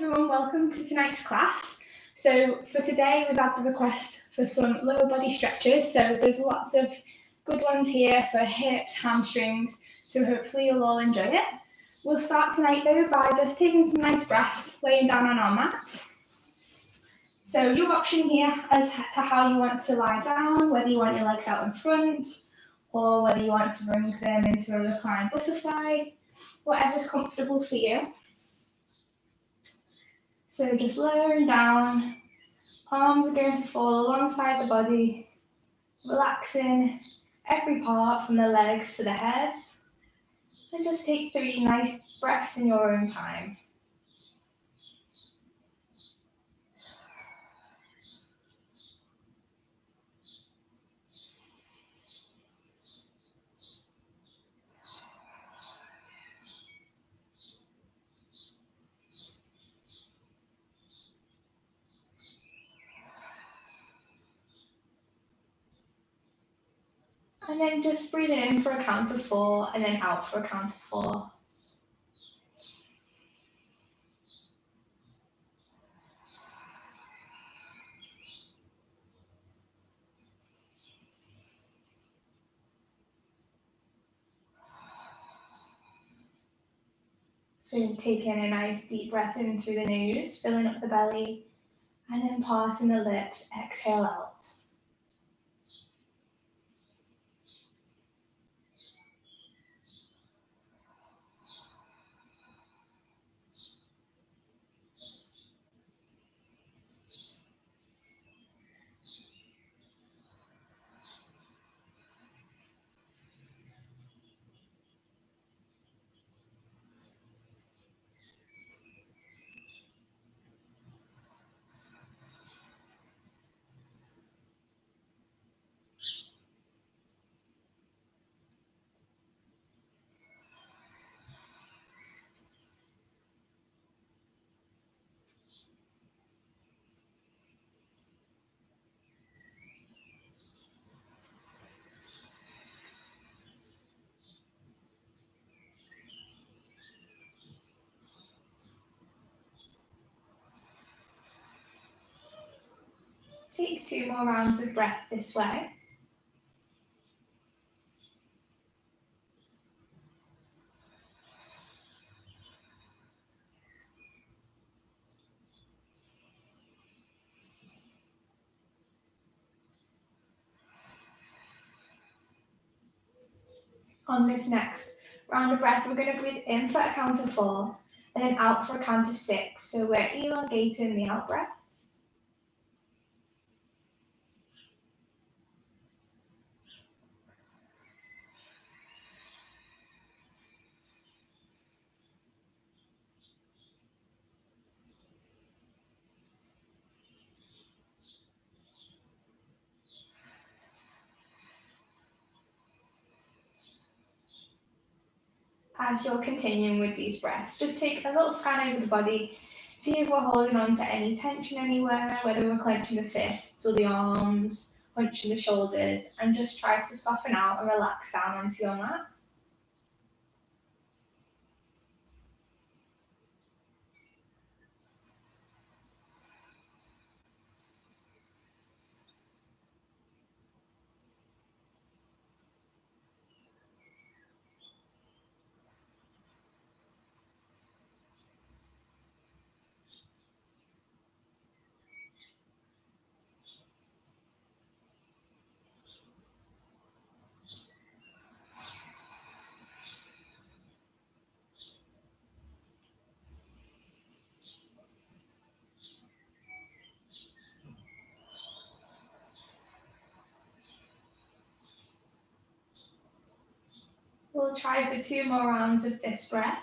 everyone, welcome to tonight's class. So for today we've had the request for some lower body stretches, so there's lots of good ones here for hips, hamstrings, so hopefully you'll all enjoy it. We'll start tonight though by just taking some nice breaths, laying down on our mat. So your option here as to how you want to lie down, whether you want your legs out in front or whether you want to bring them into a reclined butterfly, whatever's comfortable for you. So just lowering down, arms are going to fall alongside the body, relaxing every part from the legs to the head. And just take 3 nice breaths in your own time. And then just breathe in for a count of 4 and then out for a count of 4. So taking a nice deep breath in through the nose, filling up the belly, and then parting the lips, exhale out. Take 2 more rounds of breath this way. On this next round of breath, we're going to breathe in for a count of 4 and then out for a count of 6. So we're elongating the out breath. As you're continuing with these breaths, just take a little scan over the body, see if we're holding on to any tension anywhere, whether we're clenching the fists or the arms, hunching the shoulders, and just try to soften out and relax down onto your mat. We'll try for 2 more rounds of this breath.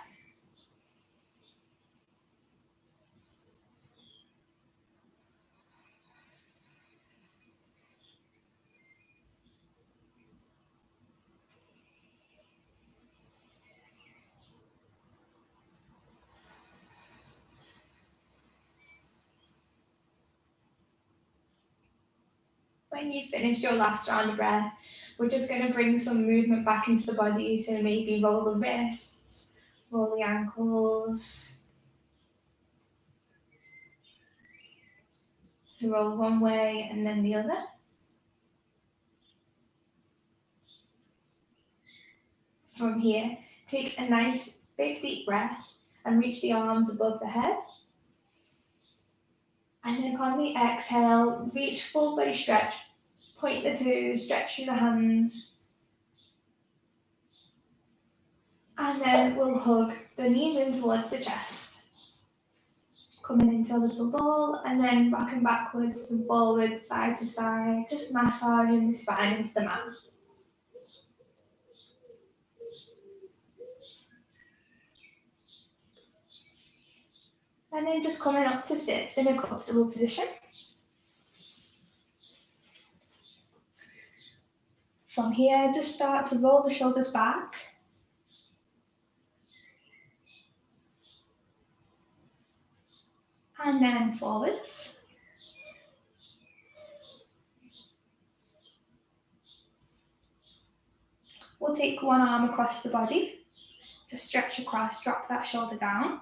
When you've finished your last round of breath, we're just going to bring some movement back into the body. So maybe roll the wrists, roll the ankles, So roll one way and then the other. From here, take a nice big deep breath and reach the arms above the head. And then on the exhale, reach full body stretch. Point the toes, stretch through the hands. And then we'll hug the knees in towards the chest. Coming into a little ball and then rocking backwards and forwards, side to side, just massaging the spine into the mat. And then just coming up to sit in a comfortable position. From here, just start to roll the shoulders back. And then forwards. We'll take one arm across the body. Just stretch across, drop that shoulder down.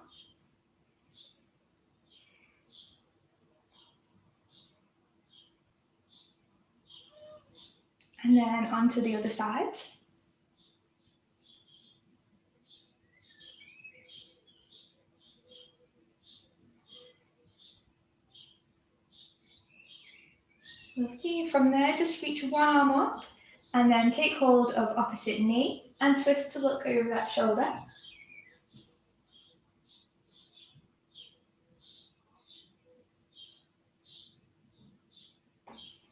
And then onto the other side. Lovely. From there, just reach one arm up and then take hold of opposite knee and twist to look over that shoulder.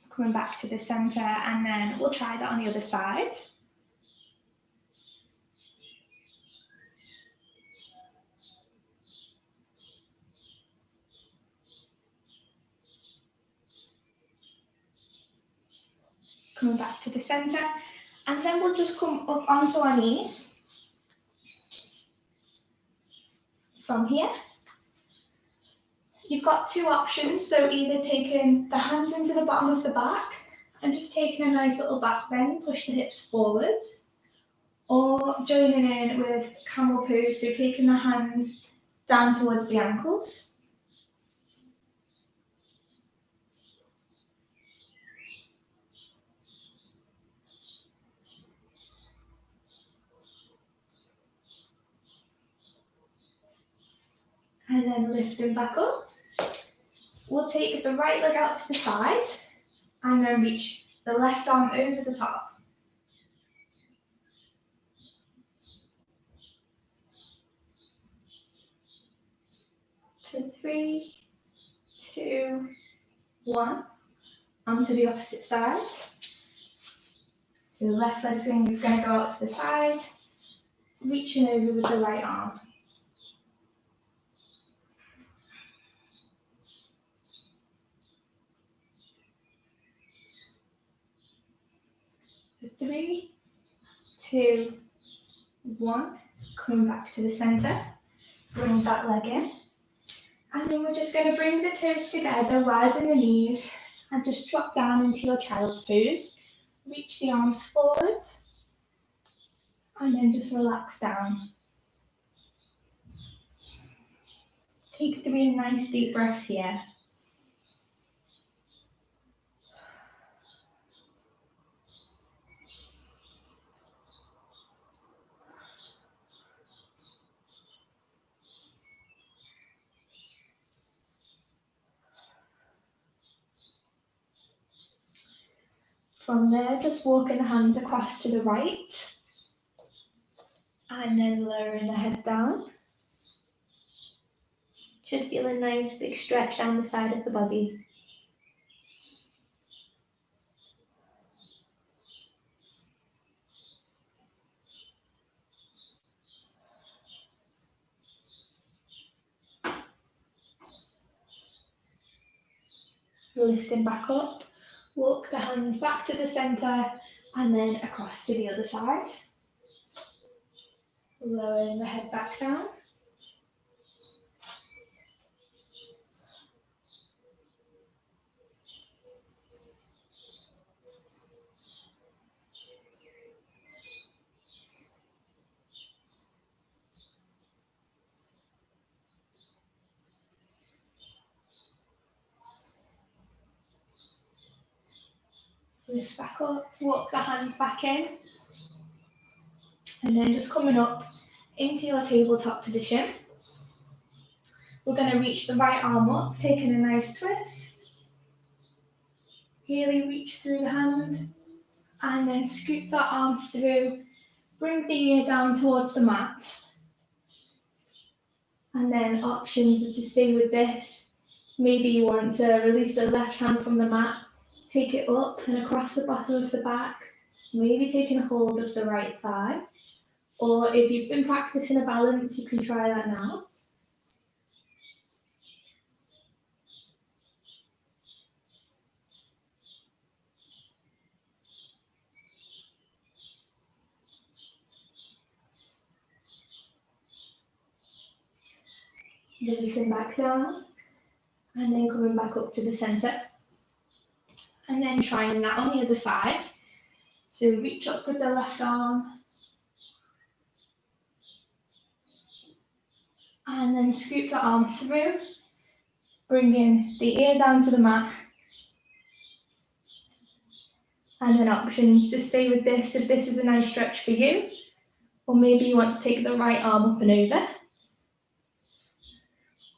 Coming back to the center, and then we'll try that on the other side. Coming back to the center, and then we'll just come up onto our knees. From here, you've got two options, so either taking the hands into the bottom of the back and just taking a nice little back bend, push the hips forward, or joining in with camel pose, so taking the hands down towards the ankles. And then lifting back up. We'll take the right leg out to the side and then reach the left arm over the top. For 3, 2, 1. Onto the opposite side. So the left leg's going to go out to the side, reaching over with the right arm. For 3, 2, 1. Coming back to the center. Bring that leg in. And then we're just going to bring the toes together, widen the knees, and just drop down into your child's pose. Reach the arms forward, and then just relax down. Take 3 nice deep breaths here. From there, just walking the hands across to the right, and then lowering the head down. Should feel a nice big stretch down the side of the body. Lifting back up, walk the hands back to the center and then across to the other side. Lowering the head back down. Lift back up, walk the hands back in, and then just coming up into your tabletop position. We're going to reach the right arm up, taking a nice twist. Really reach through the hand, and then scoop that arm through. Bring the ear down towards the mat. And then options are to stay with this. Maybe you want to release the left hand from the mat, take it up and across the bottom of the back, maybe taking a hold of the right thigh. Or if you've been practicing a balance, you can try that now. Releasing back down, and then coming back up to the centre. And then trying that on the other side. So reach up with the left arm, and then scoop the arm through, bringing the ear down to the mat. And then options to stay with this if this is a nice stretch for you, or maybe you want to take the right arm up and over,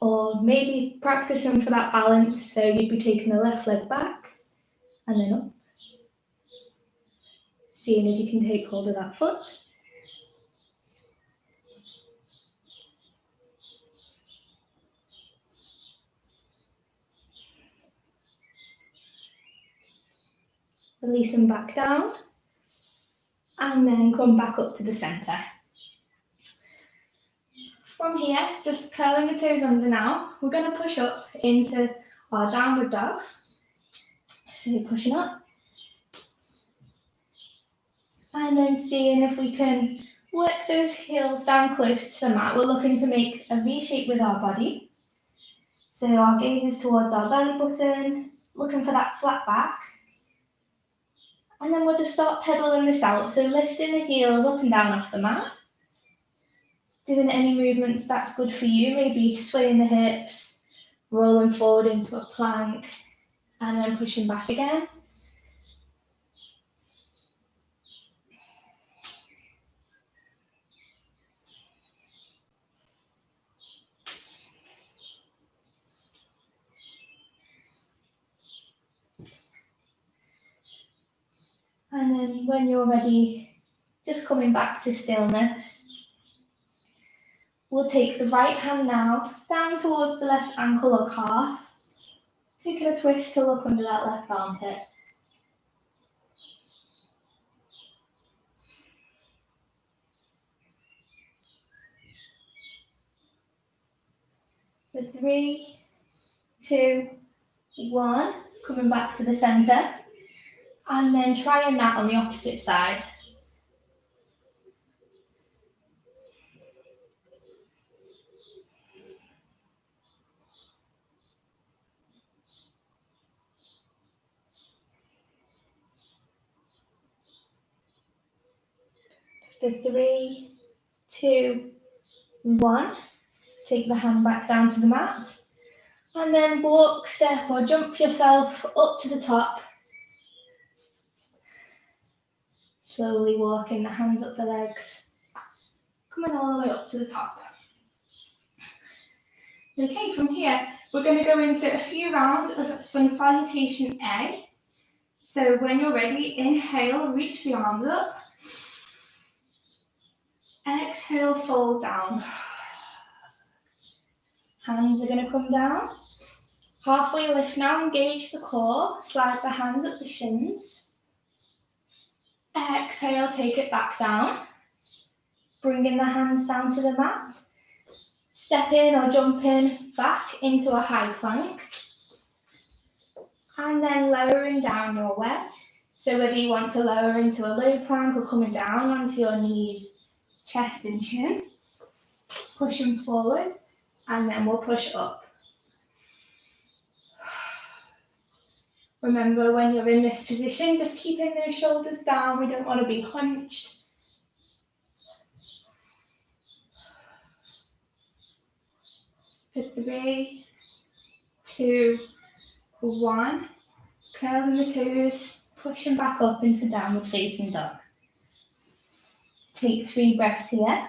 or maybe practicing for that balance, so you'd be taking the left leg back and then up, seeing if you can take hold of that foot. Releasing back down, and then come back up to the centre. From here, just curling the toes under now, we're going to push up into our downward dog. So you're pushing up, and then seeing if we can work those heels down close to the mat. We're looking to make a V shape with our body. So our gaze is towards our belly button, looking for that flat back. And then we'll just start pedaling this out. So lifting the heels up and down off the mat. Doing any movements that's good for you, maybe swaying the hips, rolling forward into a plank, and then pushing back again. And then when you're ready, just coming back to stillness. We'll take the right hand now, down towards the left ankle or calf. Taking a twist to look under that left armpit. For 3, 2, 1, coming back to the centre. And then trying that on the opposite side. For 3, 2, 1, take the hand back down to the mat. And then walk, step or jump yourself up to the top. Slowly walking the hands up the legs, coming all the way up to the top. Okay, from here, we're going to go into a few rounds of sun salutation A. So when you're ready, inhale, reach the arms up. Exhale, fold down. Hands are going to come down. Halfway lift now, engage the core, slide the hands up the shins. Exhale, take it back down. Bringing the hands down to the mat. Step in or jump in back into a high plank. And then lowering down your way. So whether you want to lower into a low plank or coming down onto your knees, chest and chin. Pushing forward, and then we'll push up. Remember, when you're in this position, just keeping those shoulders down. We don't want to be hunched. For 3, 2, 1. Curling the toes, Pushing back up into downward facing dog. Take 3 breaths here.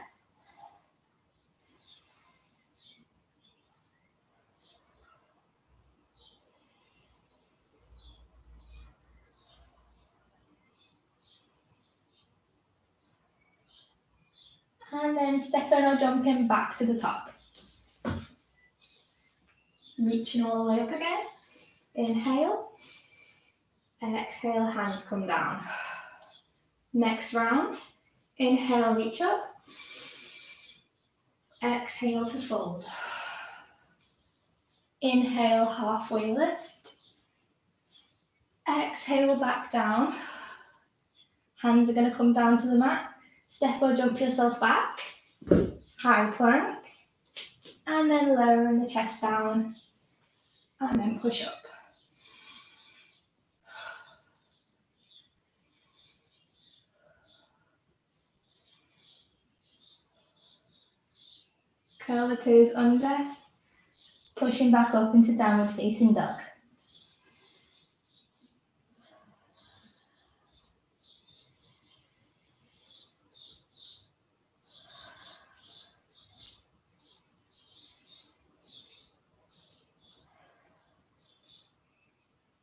And then stepping or jumping back to the top. Reaching all the way up again. Inhale. Exhale, hands come down. Next round. Inhale, reach up. Exhale to fold. Inhale, halfway lift. Exhale, back down. Hands are going to come down to the mat. Step or jump yourself back. High plank. And then lowering the chest down. And then push up. Curl the toes under. Pushing back up into downward facing dog.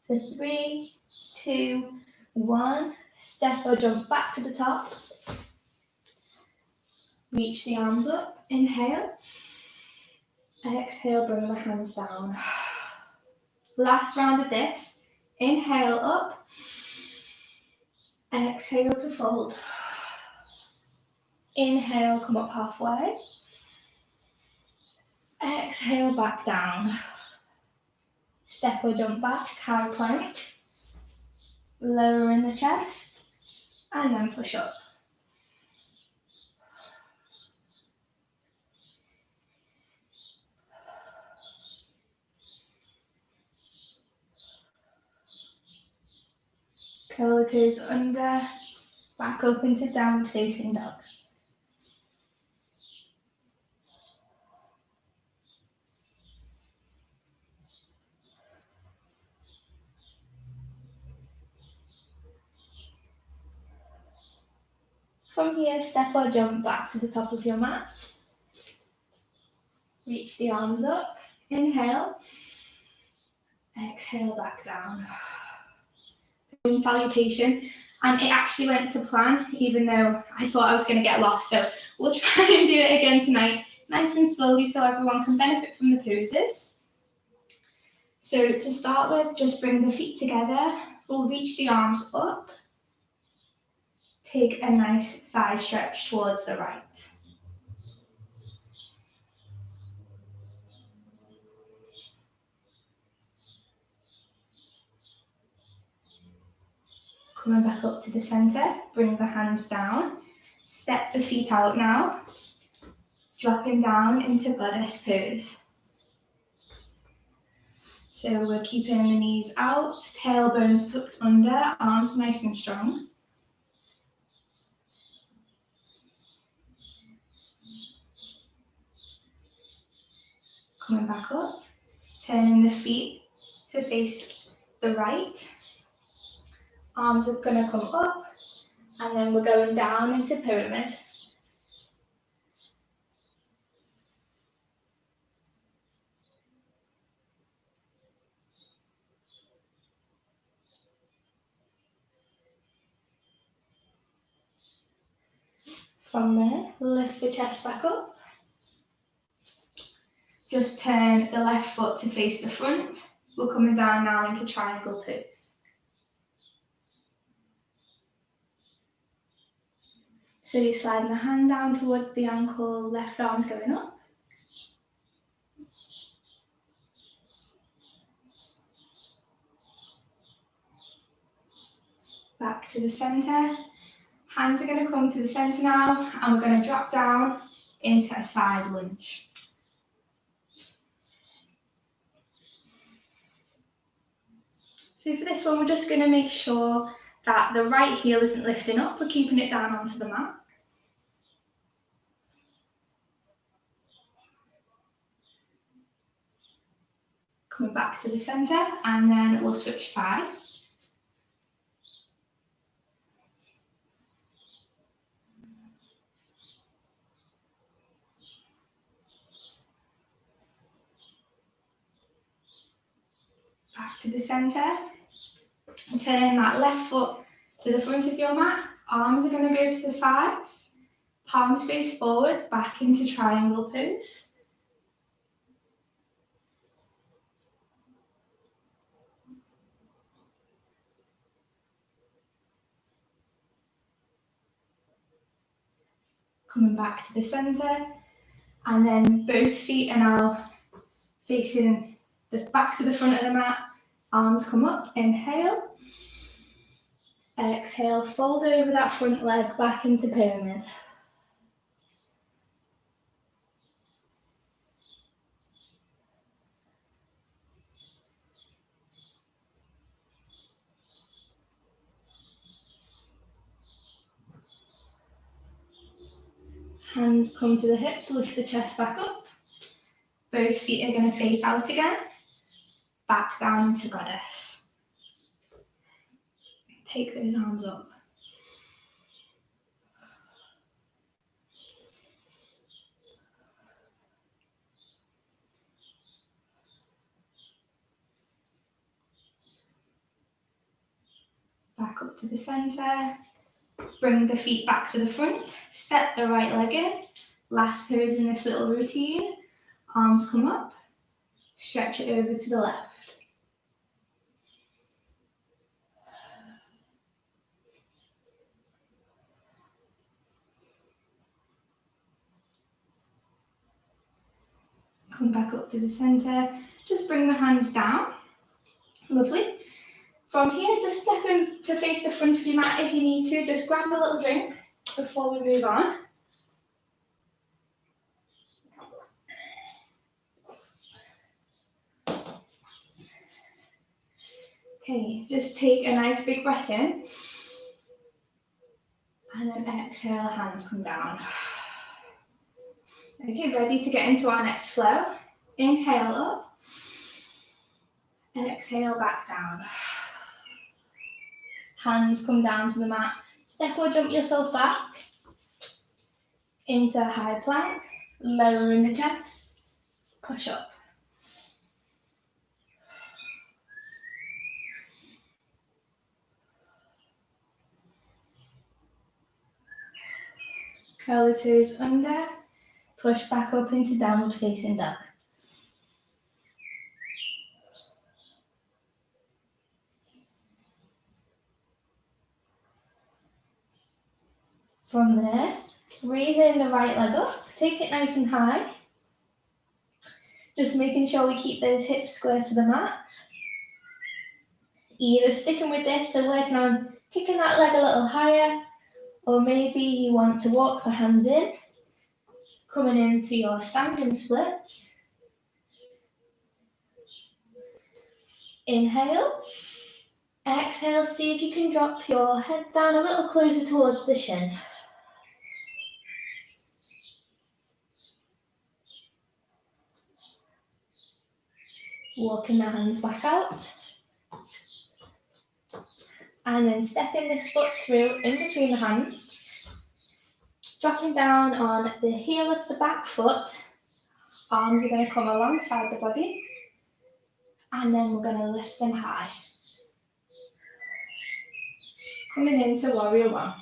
For 3, 2, 1. Step or jump back to the top. Reach the arms up. Inhale. Exhale, bring the hands down. Last round of this. Inhale up. Exhale to fold. Inhale, come up halfway. Exhale, back down. Step or jump back, high plank. Lowering the chest. And then push up. Curl the toes under. Back up into downward facing dog. From here, step or jump back to the top of your mat. Reach the arms up. Inhale. Exhale, back down. Salutation. And it actually went to plan, even though I thought I was going to get lost. So we'll try and do it again tonight, nice and slowly, so everyone can benefit from the poses. So to start with, just bring the feet together. We'll reach the arms up. Take a nice side stretch towards the right. Coming back up to the center, bring the hands down. Step the feet out now. Dropping down into goddess pose. So we're keeping the knees out, tailbones tucked under, arms nice and strong. Coming back up, turning the feet to face the right. Arms are going to come up, and then we're going down into pyramid. From there, lift the chest back up. Just turn the left foot to face the front. We're coming down now into triangle pose. So you're sliding the hand down towards the ankle, left arm's going up. Back to the center. Hands are going to come to the center now, and we're going to drop down into a side lunge. So for this one, we're just going to make sure that the right heel isn't lifting up. We're keeping it down onto the mat. Coming back to the center, and then we'll switch sides. to the centre. Turn that left foot to the front of your mat. Arms are going to go to the sides. Palms face forward, back into triangle pose. Coming back to the centre, and then both feet are now facing the back to the front of the mat. Arms come up, inhale. Exhale, fold over that front leg back into pyramid. Hands come to the hips, lift the chest back up. Both feet are going to face out again. Back down to goddess. Take those arms up. Back up to the centre. Bring the feet back to the front. Step the right leg in. Last pose in this little routine. Arms come up. Stretch it over to the left. Come back up to the centre. Just bring the hands down. Lovely. From here, just step in to face the front of your mat if you need to. Just grab a little drink before we move on. Okay, just take a nice big breath in. And then exhale, hands come down. Okay, ready to get into our next flow. Inhale up. And exhale back down. Hands come down to the mat. Step or jump yourself back into high plank, lowering the chest, push up. Curl the toes under, push back up into downward facing dog. From there, raising the right leg up, take it nice and high. Just making sure we keep those hips square to the mat. Either sticking with this, so working on kicking that leg a little higher, or maybe you want to walk the hands in, coming into your standing splits. Inhale. Exhale, see if you can drop your head down a little closer towards the shin. Walking the hands back out. And then stepping this foot through in between the hands. Dropping down on the heel of the back foot. Arms are going to come alongside the body. And then we're going to lift them high. Coming into warrior one.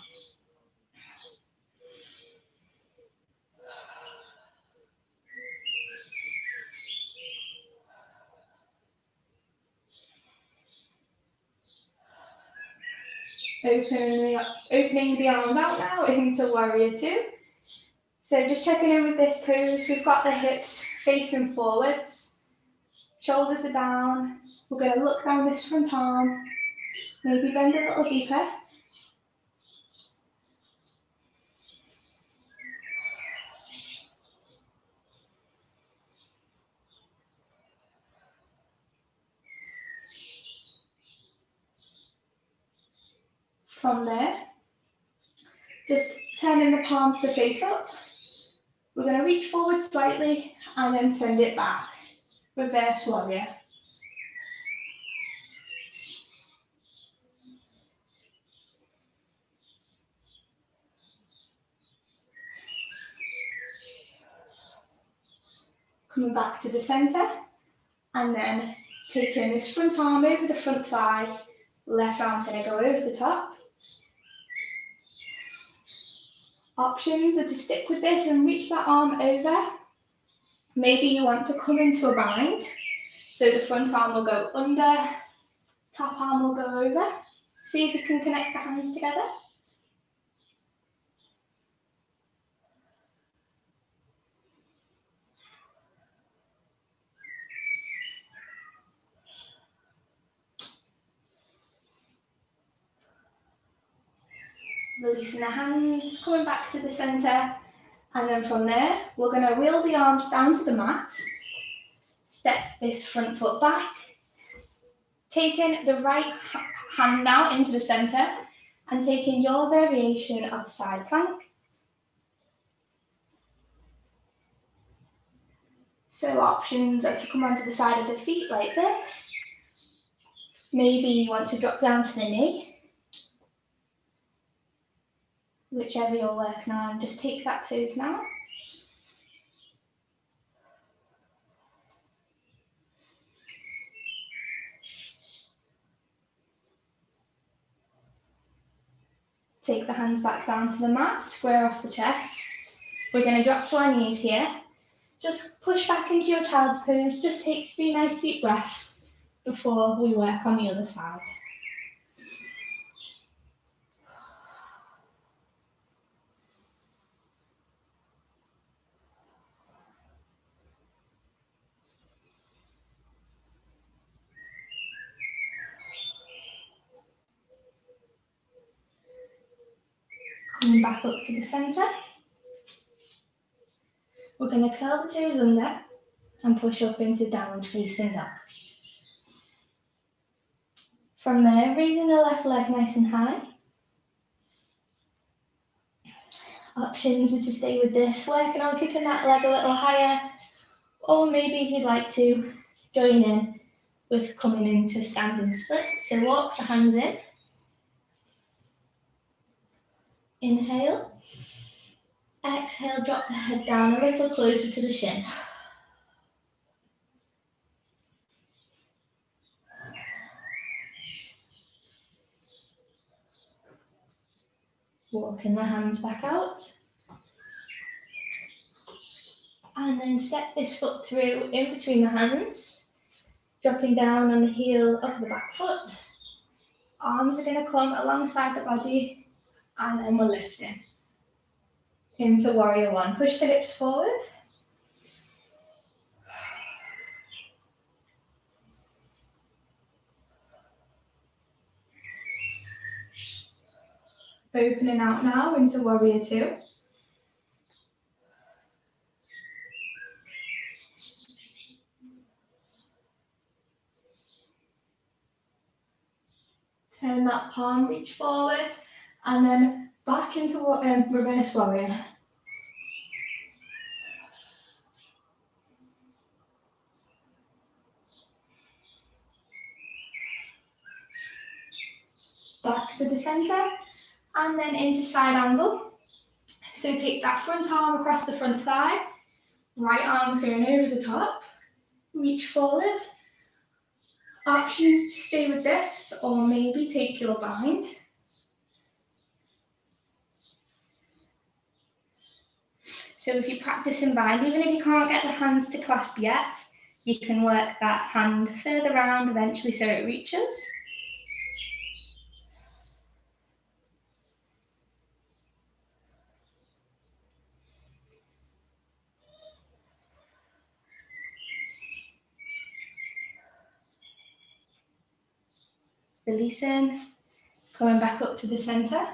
Opening the arms out now into warrior two. So just checking in with this pose. We've got the hips facing forwards. Shoulders are down. We're going to look down this front arm. Maybe bend a little deeper. From there, just turning the palms to face up. We're going to reach forward slightly and then send it back. Reverse warrior. Coming back to the center and then Taking this front arm over the front thigh, left arm's going to go over the top. Options are to stick with this and reach that arm over. Maybe you want to come into a bind. So the front arm will go under, top arm will go over. See if you can connect the hands together. Releasing the hands, coming back to the centre, and then from there, we're going to wheel the arms down to the mat, step this front foot back, taking the right hand now into the centre, and taking your variation of a side plank. So options are to come onto the side of the feet like this. Maybe you want to drop down to the knee. Whichever you're working on, just take that pose now. Take the hands back down to the mat, square off the chest. We're going to drop to our knees here. Just push back into your child's pose. Just take 3 nice deep breaths before we work on the other side. Coming back up to the centre. We're going to curl the toes under and push up into downward facing dog. From there, raising the left leg nice and high. Options are to stay with this, working on kicking that leg a little higher, or maybe if you'd like to, join in with coming into standing split. So walk the hands in. Inhale. Exhale, drop the head down a little closer to the shin. Walking the hands back out. And then step this foot through in between the hands, dropping down on the heel of the back foot. Arms are going to come alongside the body, and then we're lifting. Into warrior one. Push the hips forward. Opening out now into warrior two. Turn that palm, reach forward, and then back into reverse warrior. Back to the centre, and then into side angle. So take that front arm across the front thigh, right arm's going over the top, reach forward. Options to stay with this, or maybe take your bind. So if you practice in bind, even if you can't get the hands to clasp yet, you can work that hand further round eventually so it reaches. Releasing, coming back up to the centre,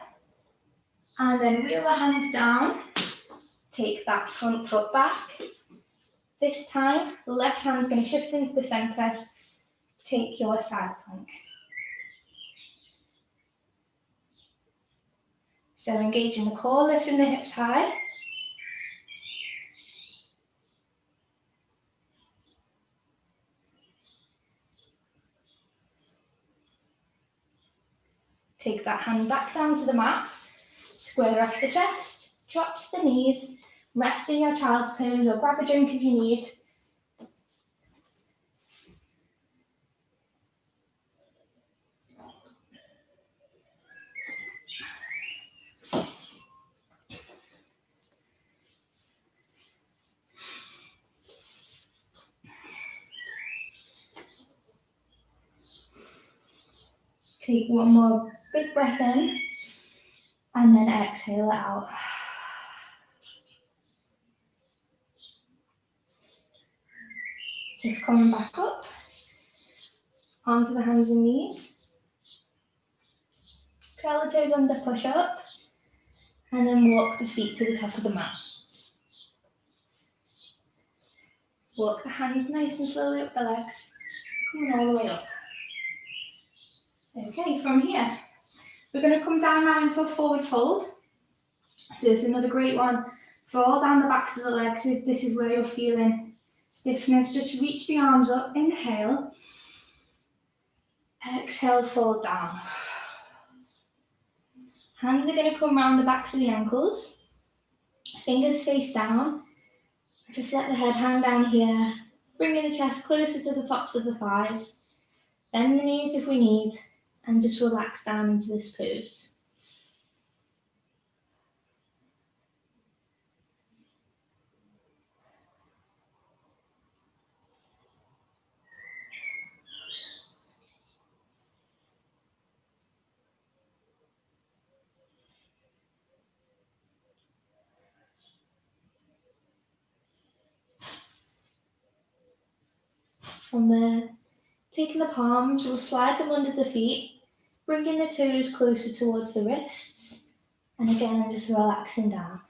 and then wheel the hands down, take that front foot back. This time, the left hand's going to shift into the centre, take your side plank. So engaging the core, lifting the hips high. Take that hand back down to the mat, square off the chest, drop to the knees, rest in your child's pose or grab a drink if you need. Take one more big breath in and then exhale it out. Just coming back up onto the hands and knees. Curl the toes under, push up, and then walk the feet to the top of the mat. Walk the hands nice and slowly up the legs, coming all the way up. Okay, from here, we're going to come down now into a forward fold. So it's another great one for all down the backs of the legs. If this is where you're feeling stiffness, just reach the arms up, inhale, exhale, fold down. Hands are going to come around the backs of the ankles, fingers face down. Just let the head hang down here, bringing the chest closer to the tops of the thighs. Bend the knees if we need, and just relax down into this pose. From there, taking the palms, we'll slide them under the feet, bringing the toes closer towards the wrists, and again, just relaxing down.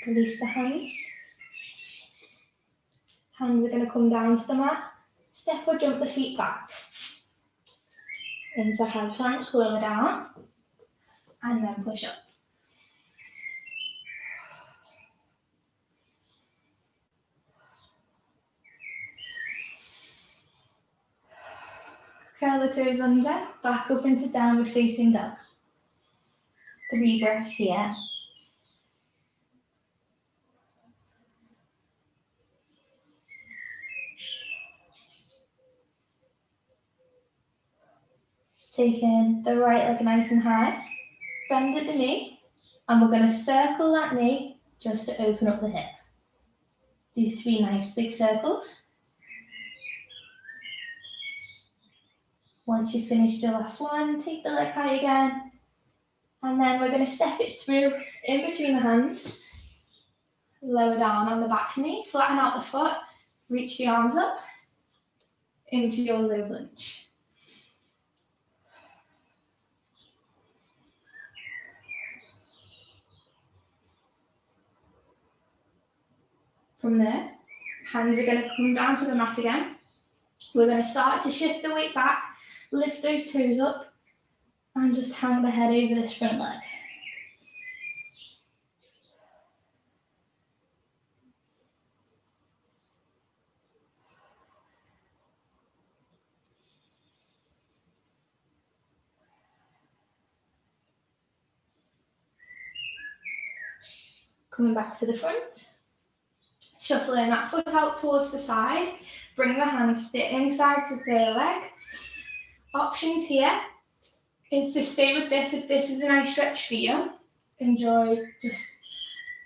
Release the hands. Hands are going to come down to the mat. Step or jump the feet back. Into high plank, lower down, and then push up. Curl the toes under, back up into downward facing dog. 3 breaths here. Taking the right leg nice and high, bend at the knee, and we're going to circle that knee just to open up the hip. Do 3 nice big circles. Once you've finished your last one, take the leg high again, and then we're going to step it through in between the hands, lower down on the back knee, flatten out the foot, reach the arms up into your low lunge. From there, hands are going to come down to the mat again. We're going to start to shift the weight back, lift those toes up, and just hang the head over this front leg. Coming back to the front. Shuffling that foot out towards the side. Bring the hands to the insides of the leg. Options here is to stay with this if this is a nice stretch for you. Enjoy just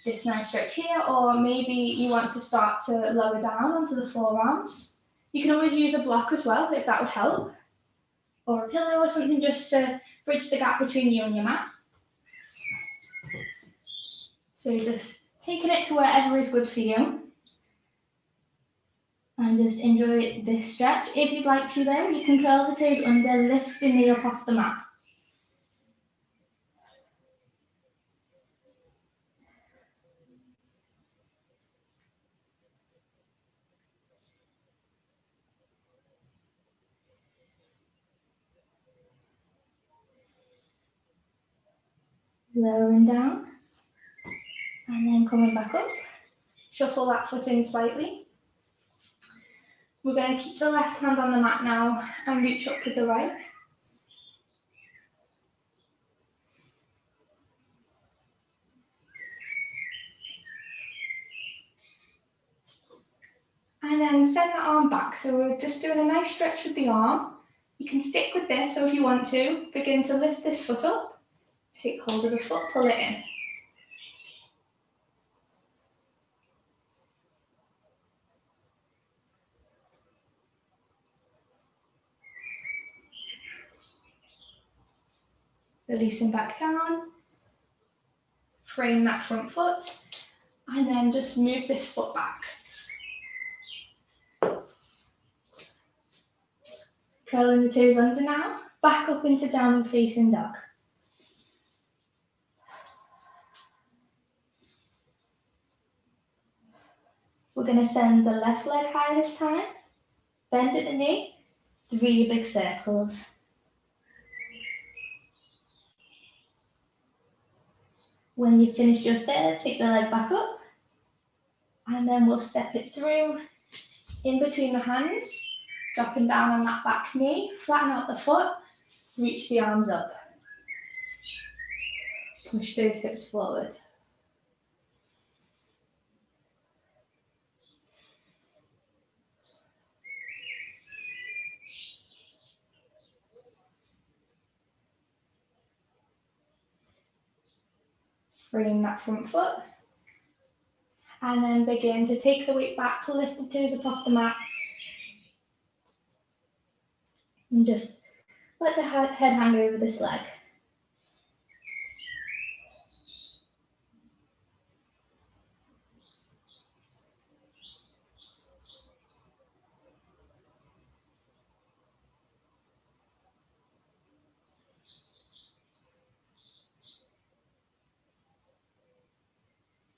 this nice stretch here, or maybe you want to start to lower down onto the forearms. You can always use a block as well if that would help, or a pillow or something just to bridge the gap between you and your mat. So just taking it to wherever is good for you. And just enjoy this stretch. If you'd like to though, you can curl the toes under, lift the knee up off the mat. Lowering down, and then coming back up. Shuffle that foot in slightly. We're going to keep the left hand on the mat now and reach up with the right. And then send that arm back. So we're just doing a nice stretch with the arm. You can stick with this, or if you want to, begin to lift this foot up. Take hold of the foot, pull it in. Releasing back down. Frame that front foot. And then just move this foot back. Curling the toes under now. Back up into downward facing dog. We're going to send the left leg high this time. Bend at the knee. 3 big circles. When you've finished your third, take the leg back up. And then we'll step it through in between the hands. Dropping down on that back knee. Flatten out the foot. Reach the arms up. Push those hips forward. Frame that front foot. And then begin to take the weight back, lift the toes up off the mat. And just let the head hang over this leg.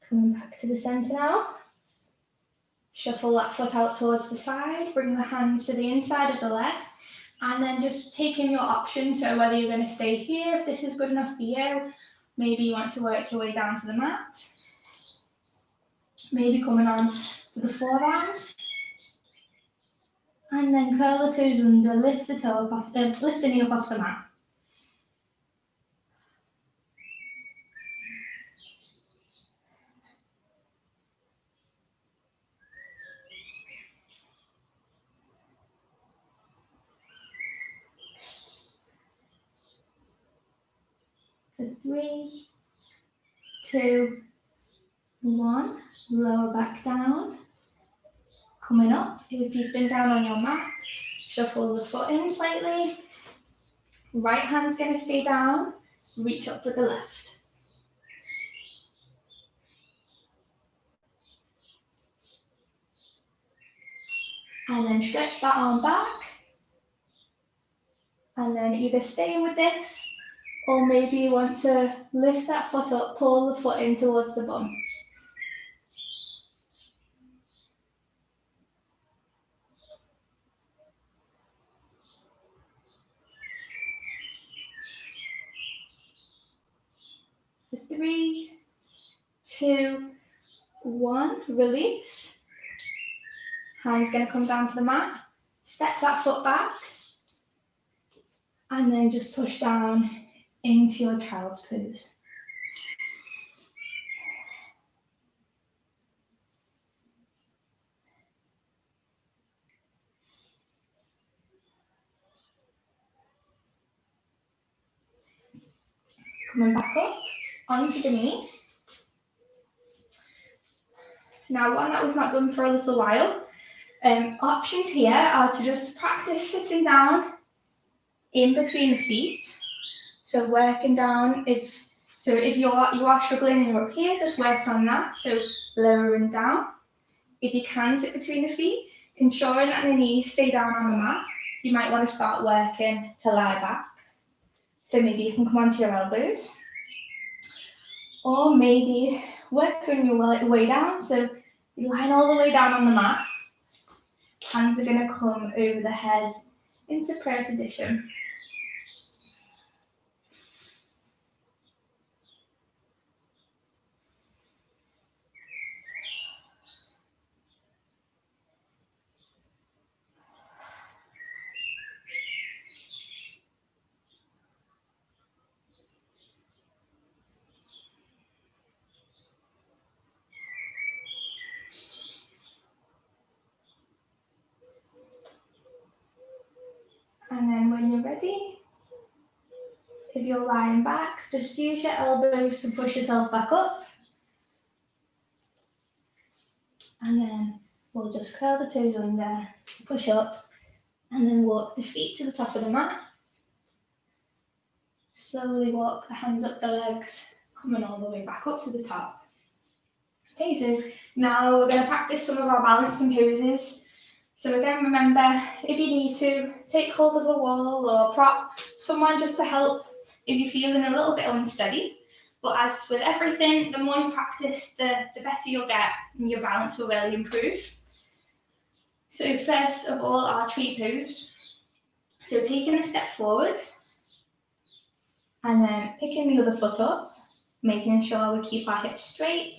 Coming back to the centre now. Shuffle that foot out towards the side, bring the hands to the inside of the leg, and then just take in your option. So whether you're going to stay here, if this is good enough for you, maybe you want to work your way down to the mat. Maybe coming on to the forearms. And then curl the toes under, lift the knee up off the mat. For 3, 2, 1, lower back down. Coming up, if you've been down on your mat, shuffle the foot in slightly. Right hand's going to stay down, reach up with the left. And then stretch that arm back. And then either stay with this, or maybe you want to lift that foot up, pull the foot in towards the bum. For 3, 2, 1, release. Hand's going to come down to the mat. Step that foot back. And then just push down into your child's pose. Coming back up onto the knees. Now, one that we've not done for a little while. Options here are to just practice sitting down in between the feet. So working down, if you are struggling and you're up here, just work on that. So lowering down. If you can sit between the feet, ensuring that the knees stay down on the mat. You might want to start working to lie back. So maybe you can come onto your elbows. Or maybe working your way down. So you line all the way down on the mat. Hands are going to come over the head into prayer position. ready, if you're lying back, just use your elbows to push yourself back up. And then we'll just curl the toes under, push up, and then walk the feet to the top of the mat. Slowly walk the hands up the legs, coming all the way back up to the top. Okay, so now we're going to practice some of our balancing poses. So again, remember, if you need to, take hold of a wall or prop, someone just to help if you're feeling a little bit unsteady. But as with everything, the more you practice, the better you'll get and your balance will really improve. So first of all, our tree pose. So taking a step forward and then picking the other foot up, making sure we keep our hips straight.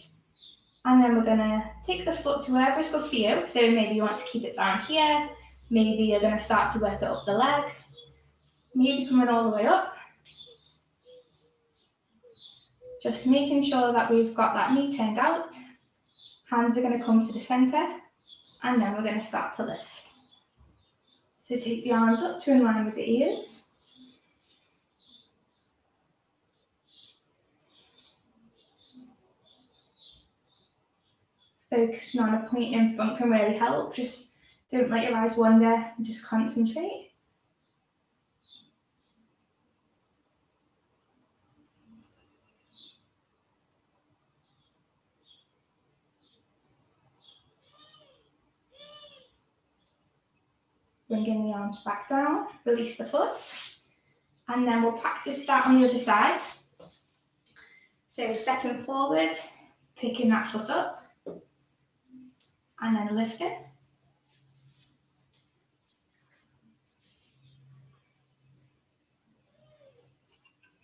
And then we're going to take the foot to wherever is good for you. So maybe you want to keep it down here. Maybe you're going to start to work it up the leg. Maybe coming all the way up. Just making sure that we've got that knee turned out. Hands are going to come to the centre. And then we're going to start to lift. So take the arms up to in line with the ears. Focusing on a point in front can really help. Just don't let your eyes wander and just concentrate. Bringing the arms back down, release the foot. And then we'll practice that on the other side. So stepping forward, picking that foot up, and then lifting.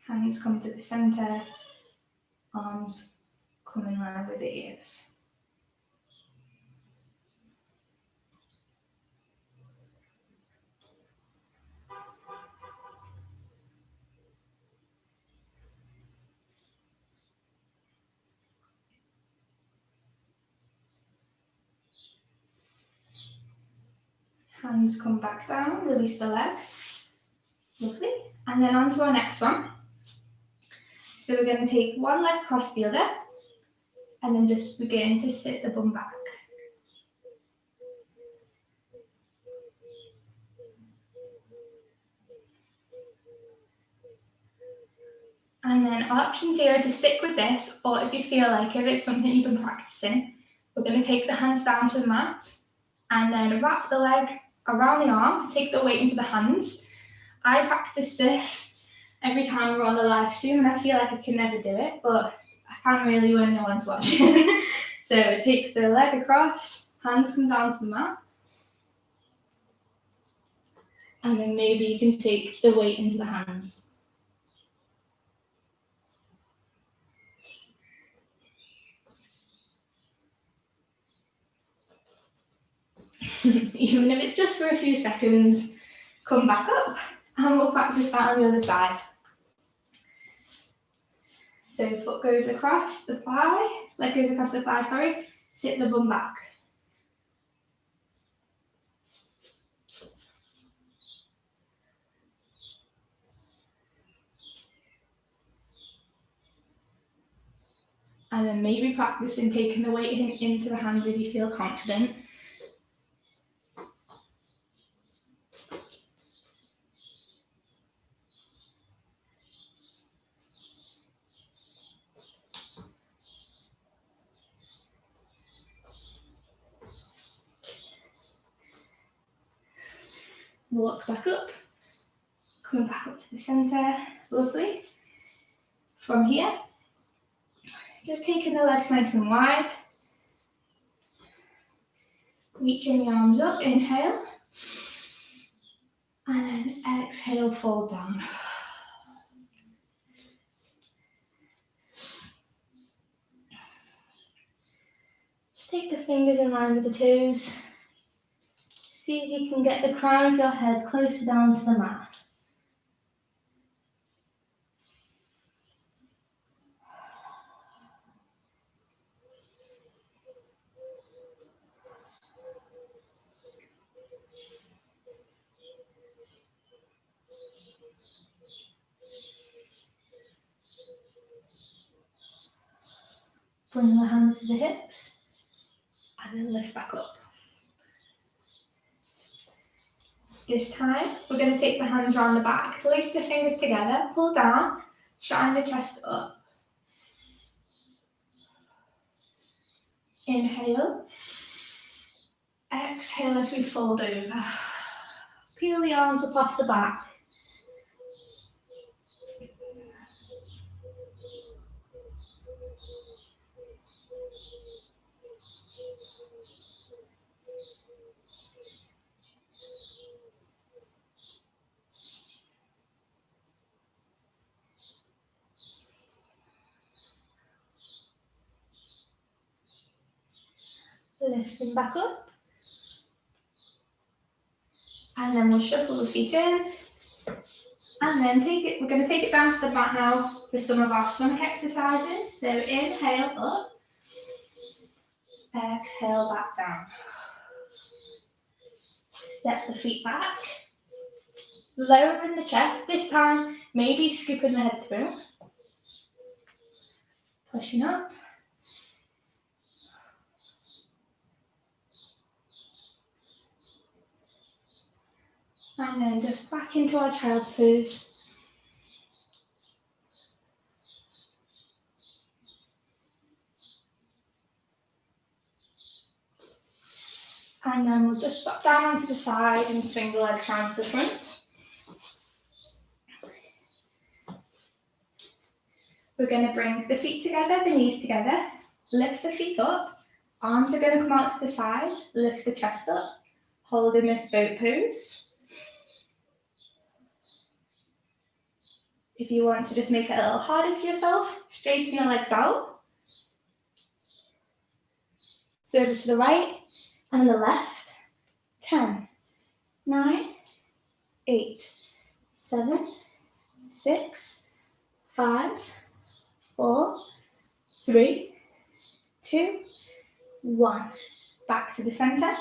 Hands come to the centre, arms come in line with the ears. Hands come back down, release the leg. Lovely. And then on to our next one. So we're going to take one leg across the other, and then just begin to sit the bum back. And then our options here are to stick with this, or if you feel like if it's something you've been practicing, we're going to take the hands down to the mat, and then wrap the leg around the arm, take the weight into the hands. I practice this every time we're on the live stream, and I feel like I can never do it, but I can't really when no one's watching. So take the leg across, hands come down to the mat, and then maybe you can take the weight into the hands. Even if it's just for a few seconds, come back up, and we'll practice that on the other side. So foot goes across the thigh, leg goes across the thigh, sorry, sit the bum back. And then maybe practicing taking the weight into the hands if you feel confident. Walk back up, coming back up to the centre, lovely. From here, just taking the legs nice and wide, reaching the arms up, inhale, and then exhale, fold down. Just take the fingers in line with the toes. See if you can get the crown of your head closer down to the mat. Bring the hands to the hips and then lift back up. This time, we're going to take the hands around the back, lace the fingers together, pull down, shine the chest up. Inhale. Exhale as we fold over. Peel the arms up off the back. Lifting back up. And then we'll shuffle the feet in. And then we're going to take it down to the mat now for some of our stomach exercises. So inhale up. Exhale back down. Step the feet back. Lowering the chest. This time, maybe scooping the head through. Pushing up. And then just back into our child's pose. And then we'll just drop down onto the side and swing the legs round to the front. We're going to bring the feet together, the knees together, lift the feet up. Arms are going to come out to the side, lift the chest up, holding this boat pose. If you want to just make it a little harder for yourself, straighten the legs out. So over to the right and the left. 10, 9, 8, 7, 6, 5, 4, 3, 2, 1. Back to the center.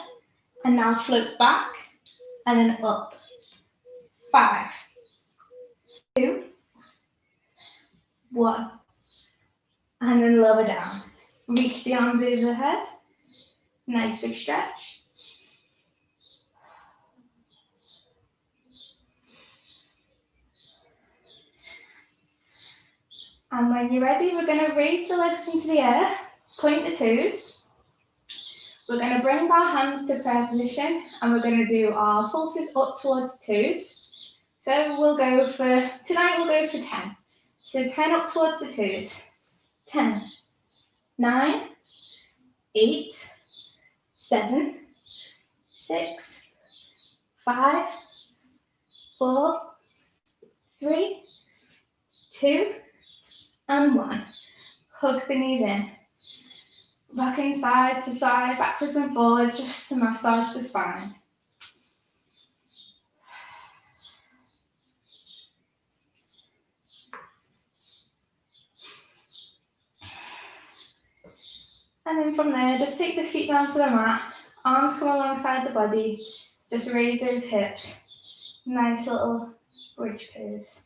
And now float back and then up. 5, 2, 1. And then lower down. Reach the arms over the head. Nice big stretch. And when you're ready, we're going to raise the legs into the air, point the toes. We're going to bring our hands to prayer position and we're going to do our pulses up towards the toes. So tonight we'll go for 10. So 10 up towards the toes. 10, 9, 8, 7, 6, 5, 4, 3, 2, and 1. Hug the knees in. Rocking side to side, backwards and forwards, just to massage the spine. And then from there, just take the feet down to the mat. Arms come alongside the body. Just raise those hips. Nice little bridge pose.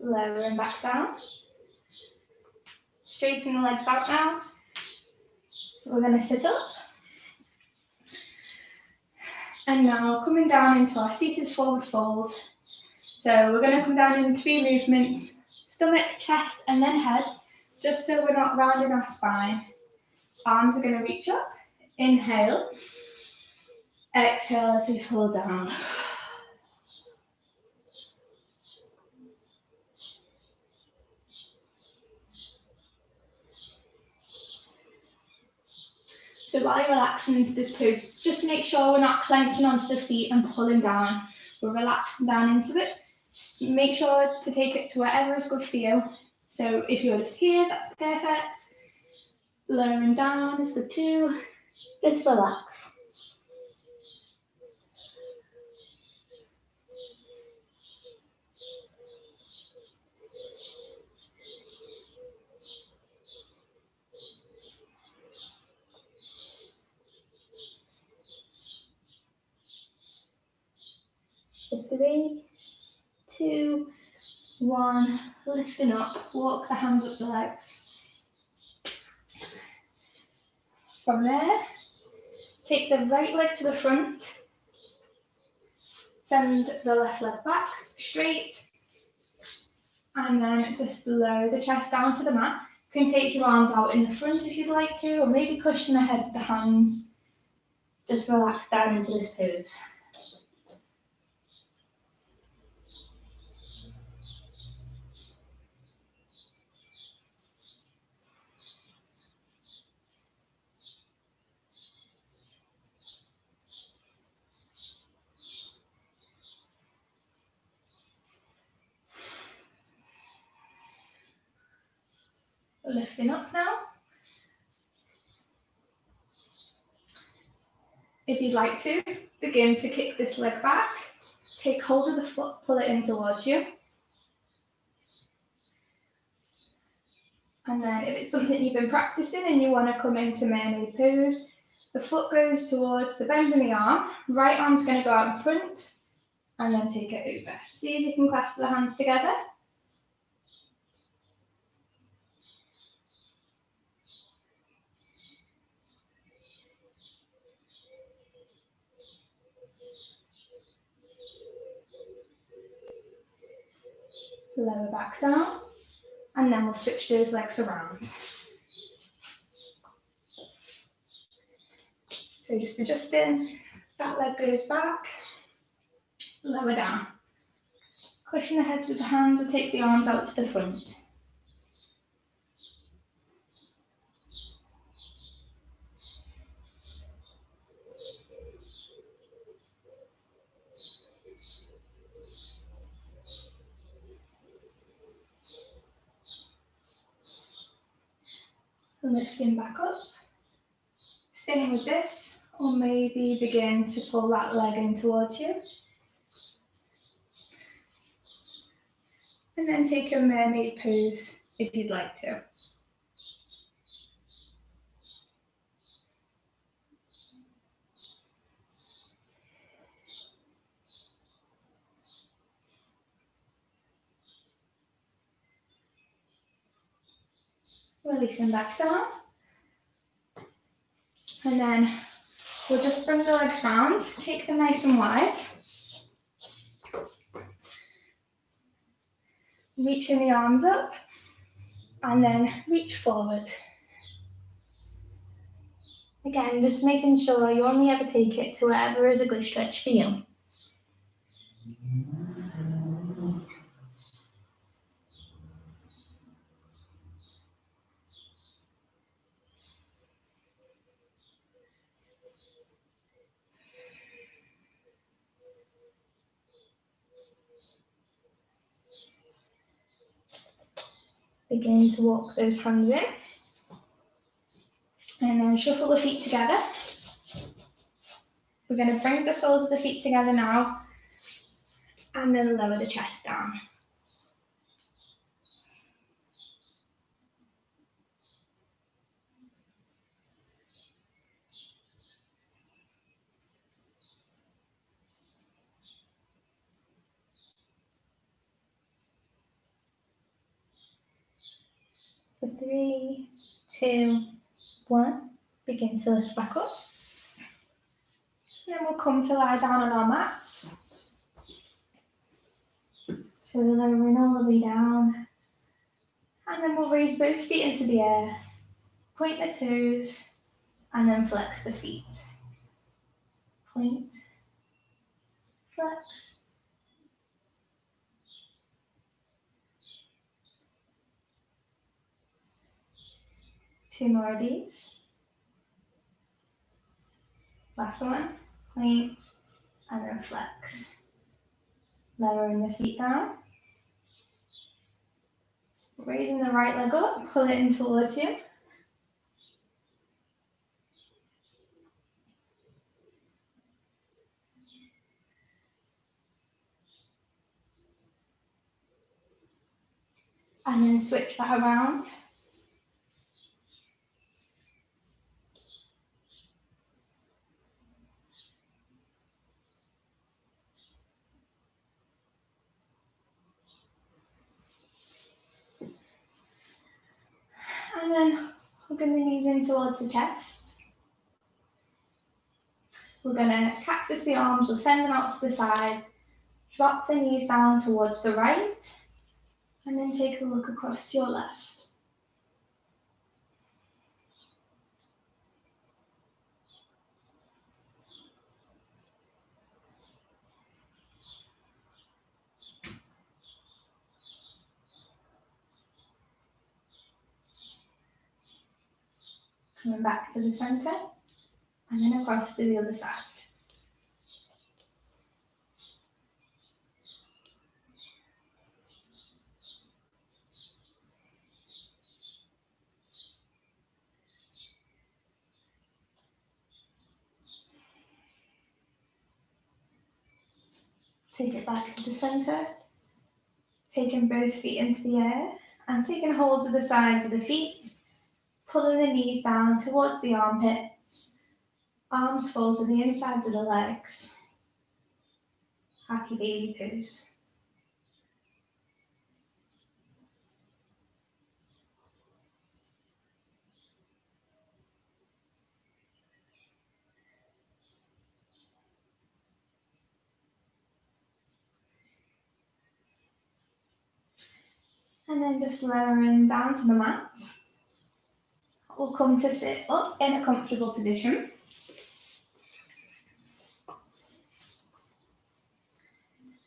Lowering back down. Straighten the legs out now. We're going to sit up. And now coming down into our seated forward fold. So we're going to come down in 3 movements. Stomach, chest, and then head. Just so we're not rounding our spine. Arms are going to reach up. Inhale. Exhale as we fall down. So while you're relaxing into this pose, just make sure we're not clenching onto the feet and pulling down. We're relaxing down into it. Just make sure to take it to wherever is good for you. So if you're just here, that's perfect. Lowering down is good too. Just relax. 1, lifting up, walk the hands up the legs. From there, take the right leg to the front, send the left leg back, straight, and then just lower the chest down to the mat. You can take your arms out in the front if you'd like to, or maybe cushion the head with the hands. Just relax down into this pose. Lifting up now. If you'd like to, begin to kick this leg back. Take hold of the foot, pull it in towards you. And then if it's something you've been practicing and you want to come into mermaid pose, the foot goes towards the bend in the arm, right arm's going to go out in front, and then take it over. See if you can clasp the hands together. Lower back down, and then we'll switch those legs around. So just adjusting, that leg goes back, lower down. Cushion the heads with the hands or take the arms out to the front. Lifting back up, staying with this, or maybe begin to pull that leg in towards you. And then take a mermaid pose if you'd like to. Releasing back down. And then we'll just bring the legs round, take them nice and wide. Reaching the arms up, and then reach forward. Again, just making sure you only ever take it to wherever is a good stretch for you. Begin to walk those hands in. And then shuffle the feet together. We're going to bring the soles of the feet together now. And then lower the chest down. For 3, 2, 1, begin to lift back up. And then we'll come to lie down on our mats. So we're lowering all the way down. And then we'll raise both feet into the air, point the toes, and then flex the feet. Point, flex. Two more of these. Last one, point, and then flex. Lowering the feet down. Raising the right leg up, pull it in towards you. And then switch that around. And then hugging the knees in towards the chest. We're going to cactus the arms or send them out to the side. Drop the knees down towards the right. And then take a look across to your left. Coming back to the centre, and then across to the other side. Take it back to the centre, taking both feet into the air, and taking hold of the sides of the feet, pulling the knees down towards the armpits, arms fall to the insides of the legs. Happy baby pose. And then just lowering down to the mat. We'll come to sit up in a comfortable position.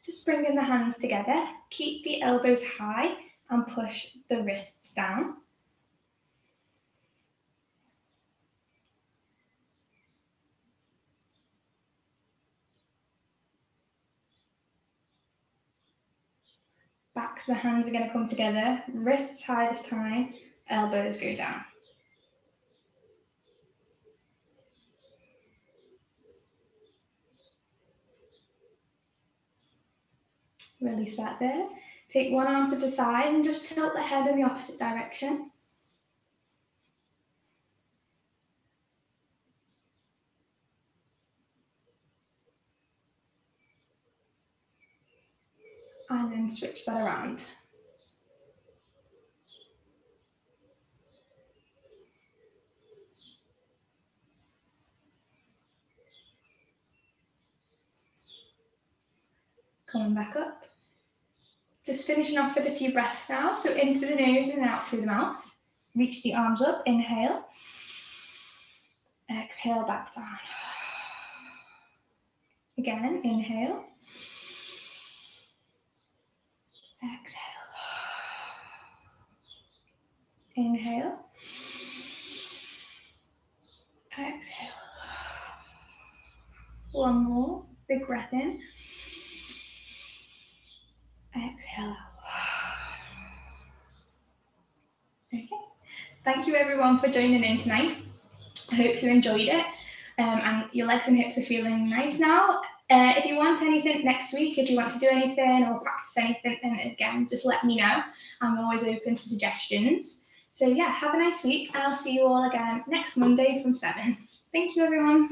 Just bringing the hands together, keep the elbows high and push the wrists down. Backs of the hands are going to come together, wrists high this time, elbows go down. Release that there. Take one arm to the side and just tilt the head in the opposite direction. And then switch that around. Coming back up. Just finishing off with a few breaths now. So in through the nose and out through the mouth. Reach the arms up, inhale. Exhale back down. Again, inhale. Exhale. Inhale. Exhale. One more. Big breath in. Exhale. Okay. Thank you everyone for joining in tonight. I hope you enjoyed it and your legs and hips are feeling nice now. If you want anything next week, if you want to do anything or practice anything, then again, just let me know. I'm always open to suggestions. So yeah, have a nice week and I'll see you all again next Monday from 7. Thank you everyone.